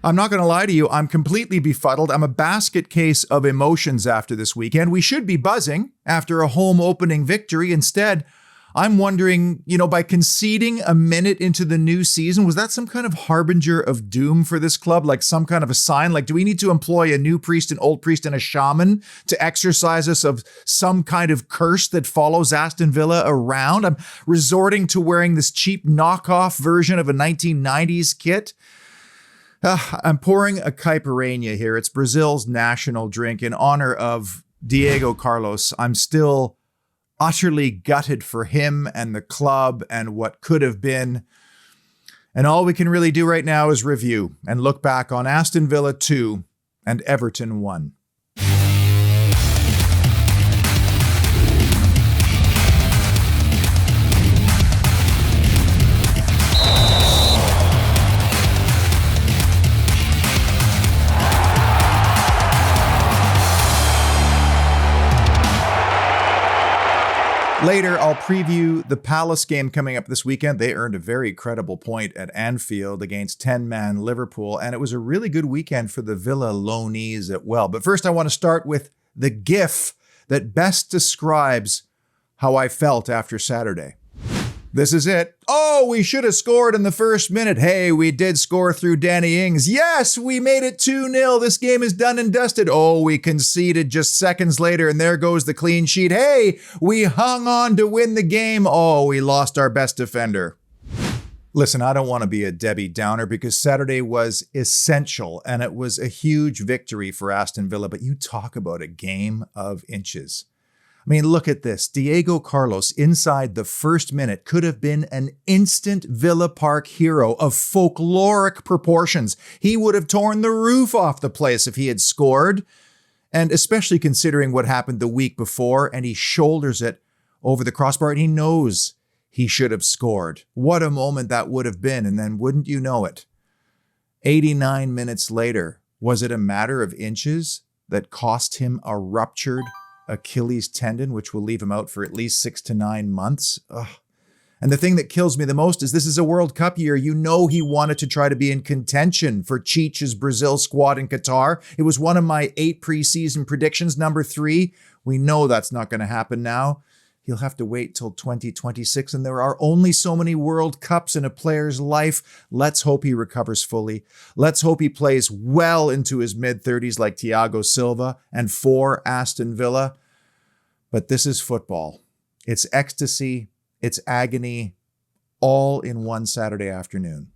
I'm not going to lie to you. I'm completely befuddled. I'm a basket case of emotions after this weekend. We should be buzzing after a home opening victory. Instead, I'm wondering, by conceding a minute into the new season, was that some kind of harbinger of doom for this club? Like some kind of a sign? Like, do we need to employ a new priest, an old priest, and a shaman to exorcise us of some kind of curse that follows Aston Villa around? I'm resorting to wearing this cheap knockoff version of a 1990s kit. I'm pouring a caipirinha here. It's Brazil's national drink in honor of Diego Carlos. I'm still utterly gutted for him and the club and what could have been. And all we can really do right now is review and look back on Aston Villa 2 and Everton 1. Later, I'll preview the Palace game coming up this weekend. They earned a very credible point at Anfield against 10-man Liverpool, and it was a really good weekend for the Villa loanees as well. But first, I want to start with the GIF that best describes how I felt after Saturday. This is it. Oh, we should have scored in the first minute. Hey, we did score through Danny Ings. Yes, we made it 2-0. This game is done and dusted. Oh, we conceded just seconds later, and there goes the clean sheet. Hey, we hung on to win the game. Oh, we lost our best defender. Listen, I don't want to be a Debbie Downer because Saturday was essential, and it was a huge victory for Aston Villa, but you talk about a game of inches. I mean, look at this. Diego Carlos, inside the first minute, could have been an instant Villa Park hero of folkloric proportions. He would have torn the roof off the place if he had scored. And especially considering what happened the week before, and he shoulders it over the crossbar, and he knows he should have scored. What a moment that would have been. And then wouldn't you know it, 89 minutes later, was it a matter of inches that cost him a ruptured Achilles tendon, which will leave him out for at least 6 to 9 months. Ugh. And the thing that kills me the most is this is a World Cup year. You know he wanted to try to be in contention for Cheech's Brazil squad in Qatar. It was one of my 8 preseason predictions, number 3. We know that's not going to happen now. He'll have to wait till 2026, and there are only so many World Cups in a player's life. Let's hope he recovers fully. Let's hope he plays well into his mid-30s like Thiago Silva and for Aston Villa. But this is football. It's ecstasy, it's agony, all in one Saturday afternoon.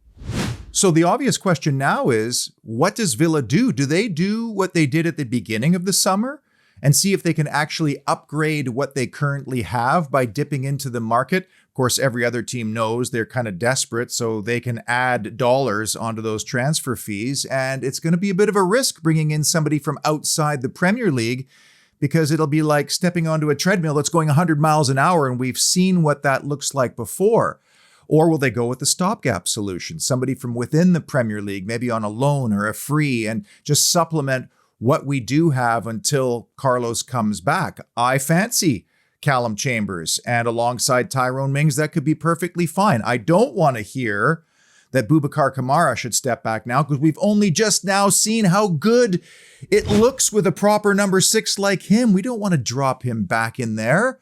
So the obvious question now is, what does Villa do? Do they do what they did at the beginning of the summer and see if they can actually upgrade what they currently have by dipping into the market? Of course, every other team knows they're kind of desperate, so they can add dollars onto those transfer fees. And it's going to be a bit of a risk bringing in somebody from outside the Premier League, because it'll be like stepping onto a treadmill that's going 100 miles an hour, and we've seen what that looks like before. Or will they go with the stopgap solution? Somebody from within the Premier League, maybe on a loan or a free, and just supplement what we do have until Carlos comes back. I fancy Callum Chambers, and alongside Tyrone Mings, that could be perfectly fine. I don't want to hear that Boubacar Kamara should step back now, because we've only just now seen how good it looks with a proper number 6 like him. We don't want to drop him back in there.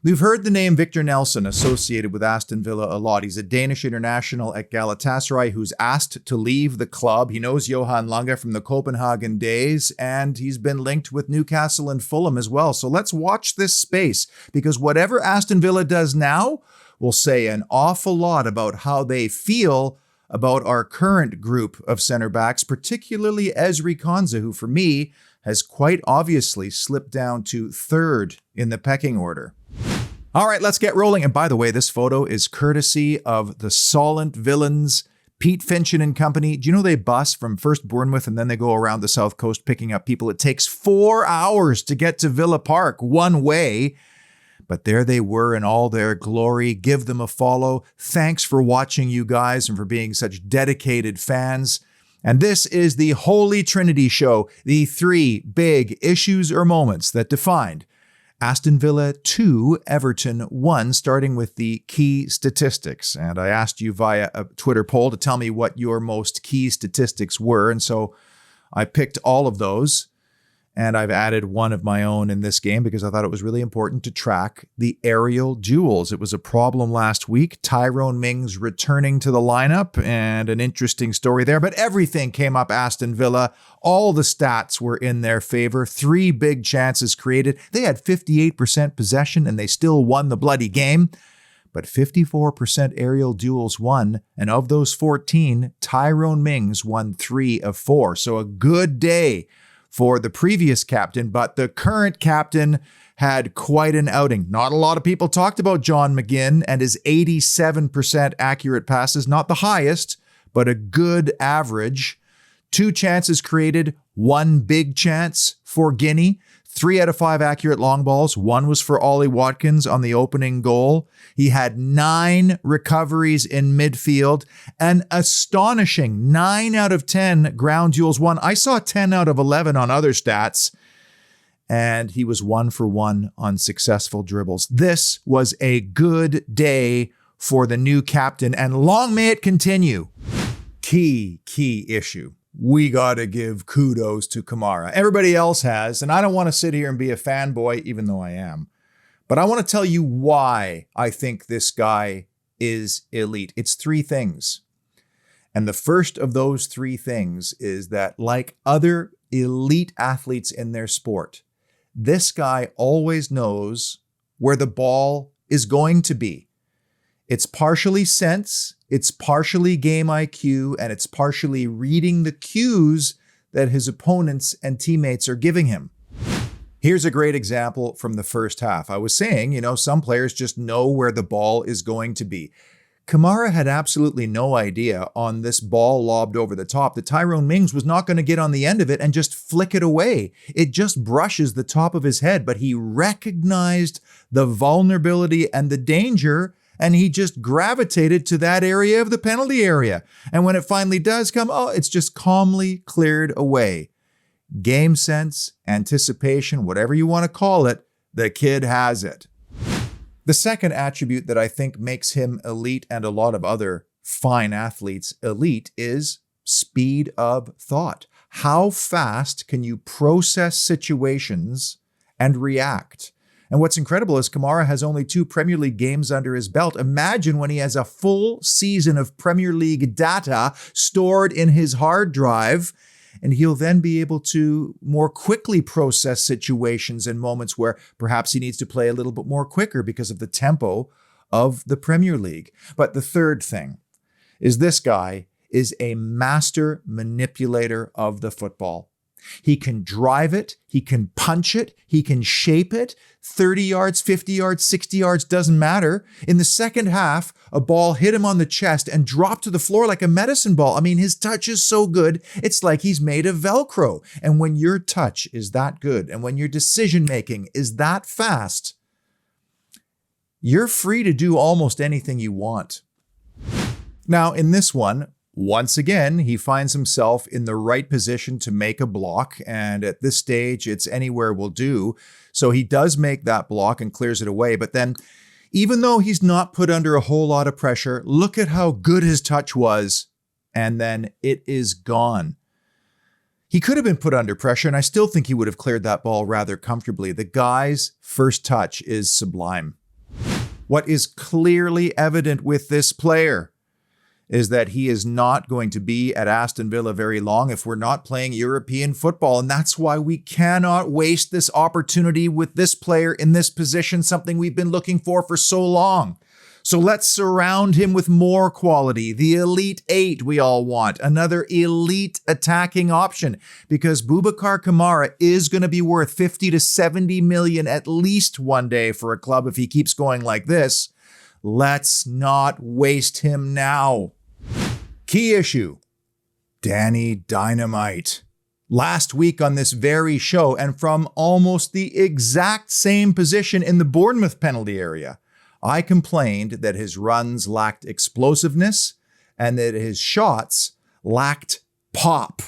We've heard the name Victor Nelson associated with Aston Villa a lot. He's a Danish international at Galatasaray who's asked to leave the club. He knows Johan Lange from the Copenhagen days, and he's been linked with Newcastle and Fulham as well. So let's watch this space, because whatever Aston Villa does now will say an awful lot about how they feel about our current group of center backs, particularly Ezri Konsa, who for me has quite obviously slipped down to 3rd in the pecking order. All right, let's get rolling. And by the way, this photo is courtesy of the Solent Villains, Pete Finchin and company. Do you know they bus from first Bournemouth and then they go around the South Coast picking up people? It takes 4 hours to get to Villa Park one way. But there they were in all their glory. Give them a follow. Thanks for watching, you guys, and for being such dedicated fans. And this is the Holy Trinity Show, the 3 big issues or moments that defined Aston Villa 2, Everton 1, starting with the key statistics. And I asked you via a Twitter poll to tell me what your most key statistics were. And so I picked all of those. And I've added one of my own in this game because I thought it was really important to track the aerial duels. It was a problem last week. Tyrone Mings returning to the lineup and an interesting story there. But everything came up Aston Villa. All the stats were in their favor. 3 big chances created. They had 58% possession and they still won the bloody game. But 54% aerial duels won. And of those 14, Tyrone Mings won 3 of 4. So a good day for the previous captain, but the current captain had quite an outing. Not a lot of people talked about John McGinn and his 87% accurate passes, not the highest, but a good average. 2 chances created, 1 big chance for Guinea. 3 out of 5 accurate long balls. 1 was for Ollie Watkins on the opening goal. He had 9 recoveries in midfield. An astonishing 9 out of 10 ground duels won. I saw 10 out of 11 on other stats. And he was 1 for 1 on successful dribbles. This was a good day for the new captain, and long may it continue. Key issue. We got to give kudos to Kamara. Everybody else has, and I don't want to sit here and be a fanboy, even though I am. But I want to tell you why I think this guy is elite. It's 3 things. And the first of those 3 things is that, like other elite athletes in their sport, this guy always knows where the ball is going to be. It's partially sense, it's partially game IQ, and it's partially reading the cues that his opponents and teammates are giving him. Here's a great example from the first half. I was saying, some players just know where the ball is going to be. Kamara had absolutely no idea on this ball lobbed over the top that Tyrone Mings was not going to get on the end of it and just flick it away. It just brushes the top of his head, but he recognized the vulnerability and the danger, and he just gravitated to that area of the penalty area. And when it finally does come, it's just calmly cleared away. Game sense, anticipation, whatever you want to call it, the kid has it. The second attribute that I think makes him elite and a lot of other fine athletes elite is speed of thought. How fast can you process situations and react? And what's incredible is Kamara has only 2 Premier League games under his belt. Imagine when he has a full season of Premier League data stored in his hard drive, and he'll then be able to more quickly process situations and moments where perhaps he needs to play a little bit more quicker because of the tempo of the Premier League. But the third thing is this guy is a master manipulator of the football. He can drive it, he can punch it, he can shape it. 30 yards, 50 yards, 60 yards, doesn't matter. In the second half, a ball hit him on the chest and dropped to the floor like a medicine ball. I mean, his touch is so good, it's like he's made of Velcro. And when your touch is that good, and when your decision-making is that fast, you're free to do almost anything you want. Now, in this one, once again, he finds himself in the right position to make a block, and at this stage, it's anywhere will do. So he does make that block and clears it away. But then, even though he's not put under a whole lot of pressure, look at how good his touch was, and then it is gone. He could have been put under pressure, and I still think he would have cleared that ball rather comfortably. The guy's first touch is sublime. What is clearly evident with this player is that he is not going to be at Aston Villa very long if we're not playing European football. And that's why we cannot waste this opportunity with this player in this position, something we've been looking for so long. So let's surround him with more quality. The elite 8 we all want. Another elite attacking option, because Boubacar Kamara is going to be worth 50 to 70 million at least one day for a club if he keeps going like this. Let's not waste him now. Key issue, Danny Dynamite. Last week on this very show, and from almost the exact same position in the Bournemouth penalty area, I complained that his runs lacked explosiveness and that his shots lacked pop.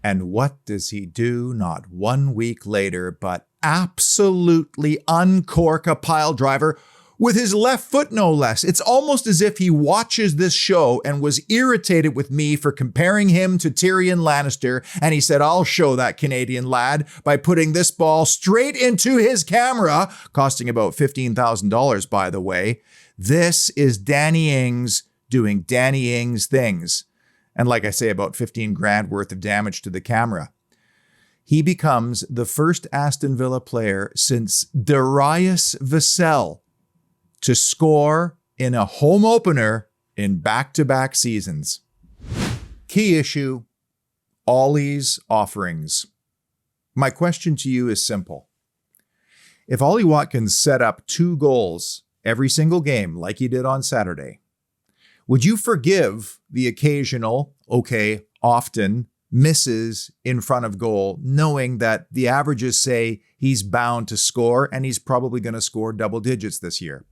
And what does he do not 1 week later but absolutely uncork a pile driver with his left foot, no less. It's almost as if he watches this show and was irritated with me for comparing him to Tyrion Lannister, and he said, I'll show that Canadian lad by putting this ball straight into his camera, costing about $15,000, by the way. This is Danny Ings doing Danny Ings things. And like I say, about 15 grand worth of damage to the camera. He becomes the first Aston Villa player since Darius Vassell to score in a home opener in back-to-back seasons. Key issue, Ollie's offerings. My question to you is simple. If Ollie Watkins set up 2 goals every single game like he did on Saturday, would you forgive the occasional, often, misses in front of goal, knowing that the averages say he's bound to score and he's probably going to score double digits this year?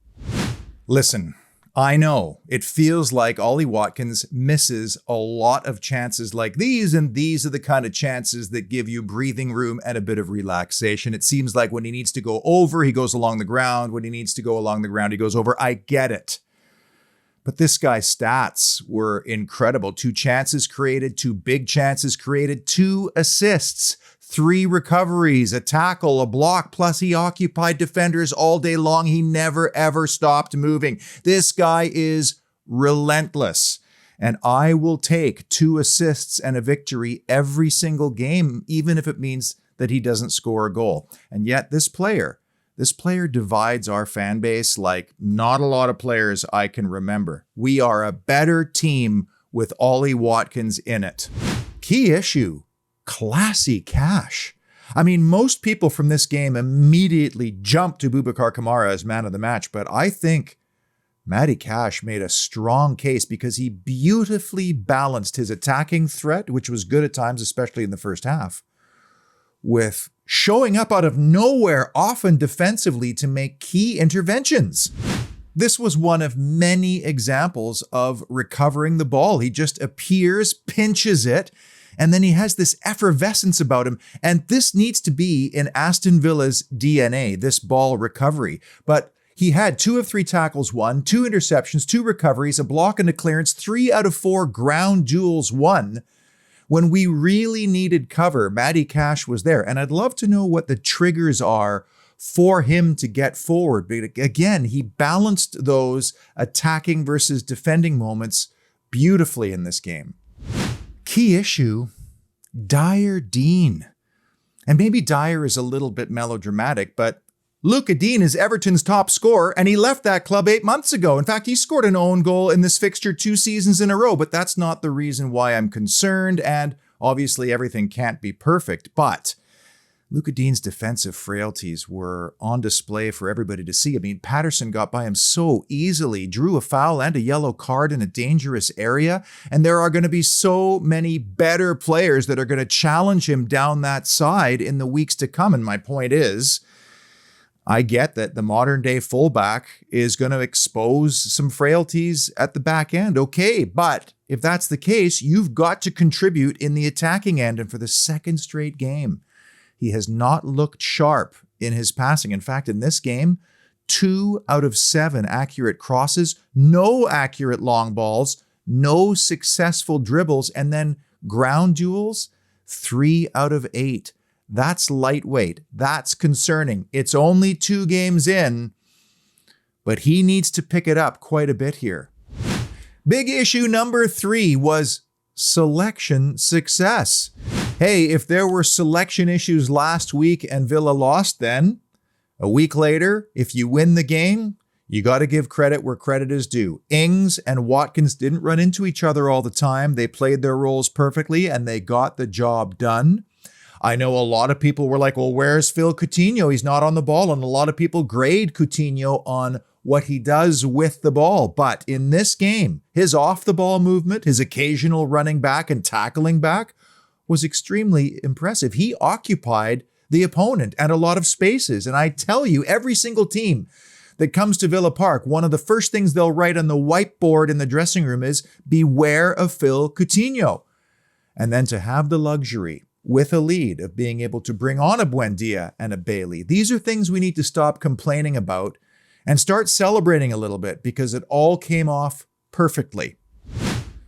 Listen, I know it feels like Ollie Watkins misses a lot of chances like these, and these are the kind of chances that give you breathing room and a bit of relaxation. It seems like when he needs to go over, he goes along the ground. When he needs to go along the ground, he goes over. I get it. But this guy's stats were incredible. 2 chances created, 2 big chances created, 2 assists, 3 recoveries, a tackle, a block, plus he occupied defenders all day long. He never, ever stopped moving. This guy is relentless. And I will take 2 assists and a victory every single game, even if it means that he doesn't score a goal. And yet this player divides our fan base like not a lot of players I can remember. We are a better team with Ollie Watkins in it. Key issue, classy Cash. I mean, most people from this game immediately jump to Boubacar Kamara as man of the match, but I think Matty Cash made a strong case because he beautifully balanced his attacking threat, which was good at times, especially in the first half, with showing up out of nowhere, often defensively, to make key interventions. This was one of many examples of recovering the ball. He just appears, pinches it, and then he has this effervescence about him. And this needs to be in Aston Villa's DNA, this ball recovery. But he had 2 of 3 tackles won, 2 interceptions, 2 recoveries, a block and a clearance, 3 out of 4 ground duels won. When we really needed cover, Matty Cash was there. And I'd love to know what the triggers are for him to get forward. But again, he balanced those attacking versus defending moments beautifully in this game. Key issue, Dyer Dean. And maybe Dyer is a little bit melodramatic, but Luca Dean is Everton's top scorer, and he left that club 8 months ago. In fact, he scored an own goal in this fixture 2 seasons in a row, but that's not the reason why I'm concerned, and obviously everything can't be perfect, but Luca Dean's defensive frailties were on display for everybody to see. I mean, Patterson got by him so easily, drew a foul and a yellow card in a dangerous area, and there are going to be so many better players that are going to challenge him down that side in the weeks to come, and my point is, I get that the modern day fullback is going to expose some frailties at the back end. Okay, but if that's the case, you've got to contribute in the attacking end. And for the 2nd straight game, he has not looked sharp in his passing. In fact, in this game, 2 out of 7 accurate crosses, no accurate long balls, no successful dribbles, and then ground duels, 3 out of 8. That's lightweight. That's concerning. It's only 2 games in, but he needs to pick it up quite a bit here. Big issue number 3 was selection success. Hey, if there were selection issues last week and Villa lost, then a week later, if you win the game, you got to give credit where credit is due. Ings and Watkins didn't run into each other all the time. They played their roles perfectly and they got the job done. I know a lot of people were like, well, where's Phil Coutinho? He's not on the ball. And a lot of people grade Coutinho on what he does with the ball. But in this game, his off-the-ball movement, his occasional running back and tackling back was extremely impressive. He occupied the opponent and a lot of spaces. And I tell you, every single team that comes to Villa Park, one of the first things they'll write on the whiteboard in the dressing room is, beware of Phil Coutinho. And then to have the luxury with a lead, of being able to bring on a Buendia and a Bailey. These are things we need to stop complaining about and start celebrating a little bit, because it all came off perfectly.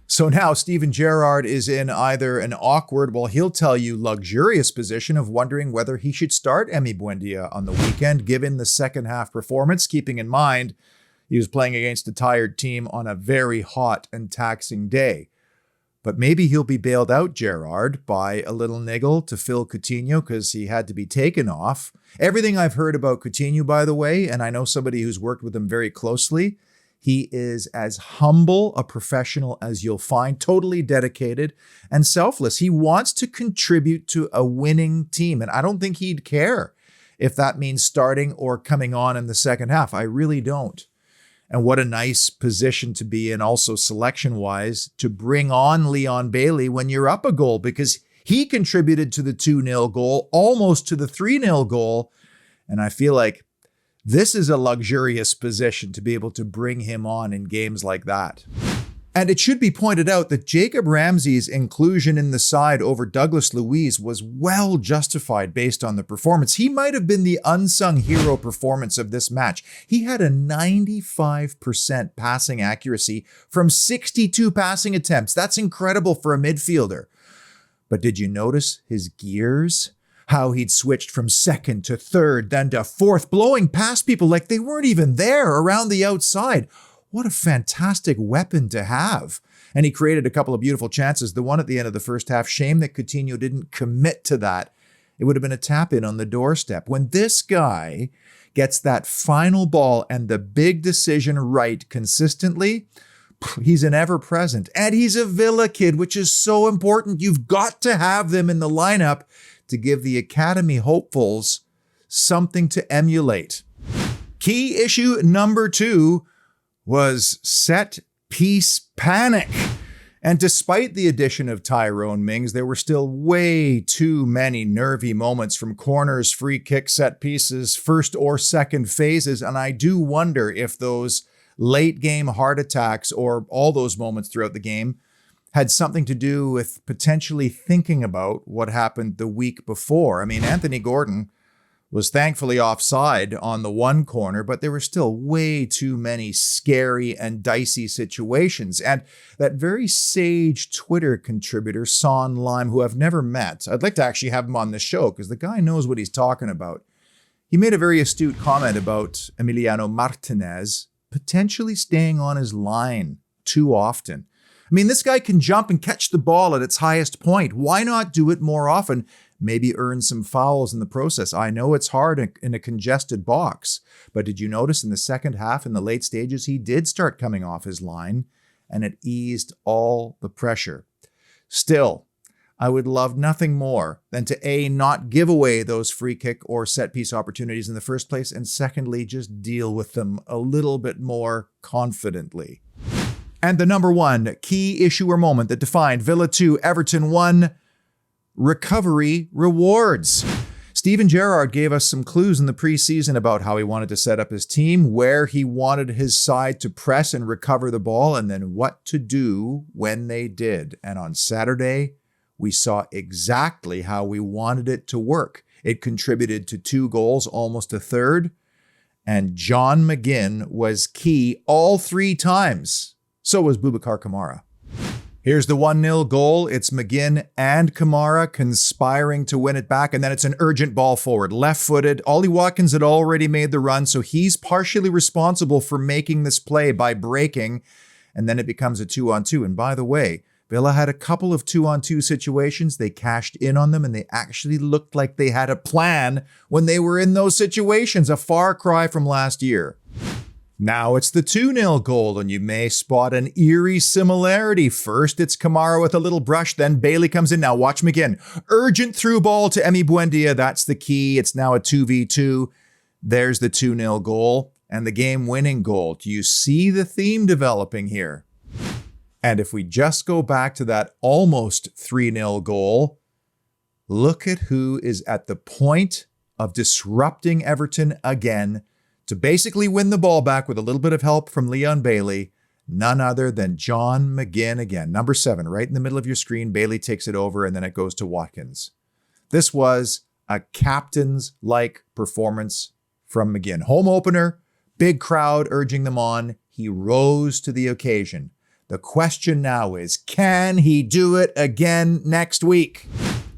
So now Steven Gerrard is in either an awkward, well, he'll tell you luxurious position of wondering whether he should start Emi Buendia on the weekend, given the second half performance, keeping in mind he was playing against a tired team on a very hot and taxing day. But maybe he'll be bailed out, Gerrard, by a little niggle to Phil Coutinho, because he had to be taken off. Everything I've heard about Coutinho, by the way, and I know somebody who's worked with him very closely, he is as humble a professional as you'll find, totally dedicated and selfless. He wants to contribute to a winning team, and I don't think he'd care if that means starting or coming on in the second half. I really don't. And what a nice position to be in also selection-wise, to bring on Leon Bailey when you're up a goal, because he contributed to the 2-0 goal, almost to the 3-0 goal. And I feel like this is a luxurious position to be able to bring him on in games like that. And it should be pointed out that Jacob Ramsey's inclusion in the side over Douglas Luiz was well justified based on the performance. He might have been the unsung hero performance of this match. He had a 95% passing accuracy from 62 passing attempts. That's incredible for a midfielder. But did you notice his gears? How he'd switched from second to third, then to fourth, blowing past people like they weren't even there around the outside. What a fantastic weapon to have. And he created a couple of beautiful chances. The one at the end of the first half, shame that Coutinho didn't commit to that. It would have been a tap-in on the doorstep. When this guy gets that final ball and the big decision right consistently, he's an ever-present. And he's a Villa kid, which is so important. You've got to have them in the lineup to give the academy hopefuls something to emulate. Key issue number 2 was set piece panic. And despite the addition of Tyrone Mings, there were still way too many nervy moments from corners, free kick, set pieces, first or second phases. And I do wonder if those late game heart attacks, or all those moments throughout the game, had something to do with potentially thinking about what happened the week before. I mean, Anthony Gordon was thankfully offside on the one corner, but there were still way too many scary and dicey situations. And that very sage Twitter contributor, Son Lime, who I've never met, I'd like to actually have him on the show because the guy knows what he's talking about. He made a very astute comment about Emiliano Martinez potentially staying on his line too often. I mean, this guy can jump and catch the ball at its highest point. Why not do it more often? Maybe earn some fouls in the process. I know it's hard in a congested box, but did you notice in the second half, in the late stages, he did start coming off his line, and it eased all the pressure. Still, I would love nothing more than to A, not give away those free kick or set piece opportunities in the first place, and secondly, just deal with them a little bit more confidently. And the number 1 key issue or moment that defined Villa 2, Everton 1, recovery rewards. Steven Gerrard gave us some clues in the preseason about how he wanted to set up his team, where he wanted his side to press and recover the ball, and then what to do when they did. And on Saturday, we saw exactly how we wanted it to work. It contributed to 2 goals, almost a third, and John McGinn was key all 3 times. So was Boubacar Kamara. Here's the 1-0 goal. It's McGinn and Kamara conspiring to win it back, and then it's an urgent ball forward, left-footed. Ollie Watkins had already made the run, so he's partially responsible for making this play by breaking, and then it becomes a 2-on-2. And by the way, Villa had a couple of 2-on-2 situations. They cashed in on them, and they actually looked like they had a plan when they were in those situations, a far cry from last year. Now it's the 2-0 goal, and you may spot an eerie similarity. First, it's Kamara with a little brush, then Bailey comes in. Now watch McGinn. Urgent through ball to Emi Buendia. That's the key. It's now a 2v2. There's the 2-0 goal and the game-winning goal. Do you see the theme developing here? And if we just go back to that almost 3-0 goal, look at who is at the point of disrupting Everton again, to basically win the ball back with a little bit of help from Leon Bailey, none other than John McGinn again. Number 7, right in the middle of your screen. Bailey takes it over, and then it goes to Watkins. This was a captain's-like performance from McGinn. Home opener, big crowd urging them on. He rose to the occasion. The question now is, can he do it again next week?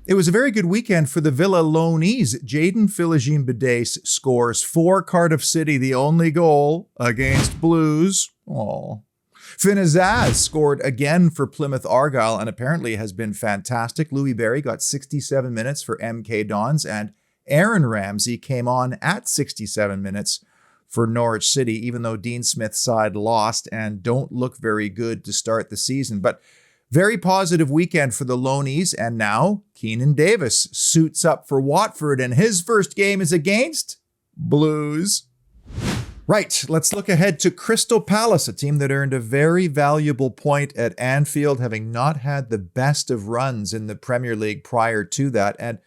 It was a very good weekend for the Villa loanees. Jayden Philogene-Bidace scores for Cardiff City, the only goal against Blues. Aww. Finn Azaz scored again for Plymouth Argyle and apparently has been fantastic. Louis Barry got 67 minutes for MK Dons, and Aaron Ramsey came on at 67 minutes for Norwich City, even though Dean Smith's side lost and don't look very good to start the season. But very positive weekend for the loanees, and now Keenan Davis suits up for Watford, and his first game is against Blues. Right, let's look ahead to Crystal Palace, a team that earned a very valuable point at Anfield, having not had the best of runs in the Premier League prior to that, and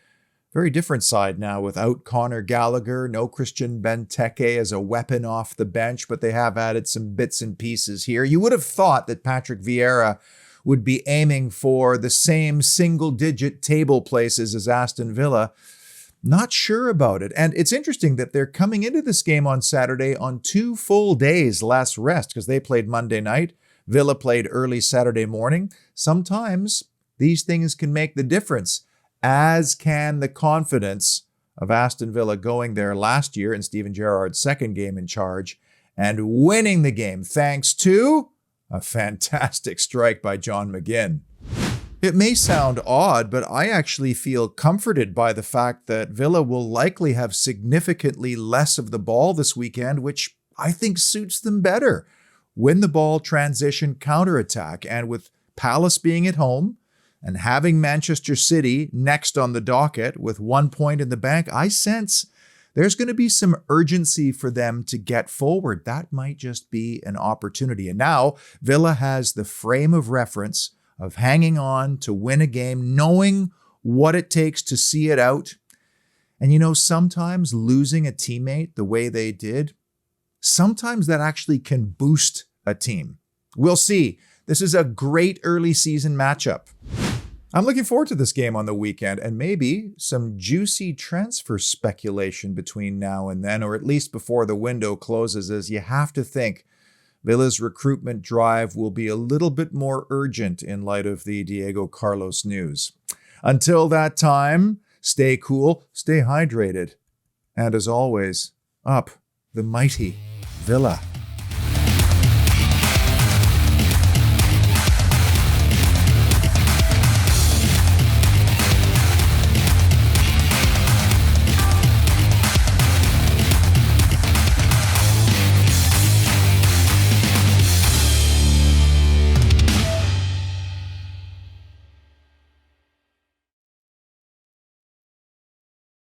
very different side now without Conor Gallagher, no Christian Benteke as a weapon off the bench, but they have added some bits and pieces here. You would have thought that Patrick Vieira would be aiming for the same single-digit table places as Aston Villa. Not sure about it. And it's interesting that they're coming into this game on Saturday on 2 full days less rest because they played Monday night. Villa played early Saturday morning. Sometimes these things can make the difference, as can the confidence of Aston Villa going there last year in Steven Gerrard's second game in charge and winning the game thanks to a fantastic strike by John McGinn. It may sound odd, but I actually feel comforted by the fact that Villa will likely have significantly less of the ball this weekend, which I think suits them better. Win the ball, transition, counterattack, and with Palace being at home and having Manchester City next on the docket with 1 point in the bank, I sense there's going to be some urgency for them to get forward. That might just be an opportunity. And now Villa has the frame of reference of hanging on to win a game, knowing what it takes to see it out. And sometimes losing a teammate the way they did, sometimes that actually can boost a team. We'll see. This is a great early season matchup. I'm looking forward to this game on the weekend and maybe some juicy transfer speculation between now and then, or at least before the window closes, as you have to think Villa's recruitment drive will be a little bit more urgent in light of the Diego Carlos news. Until that time, stay cool, stay hydrated, and as always, up the mighty Villa.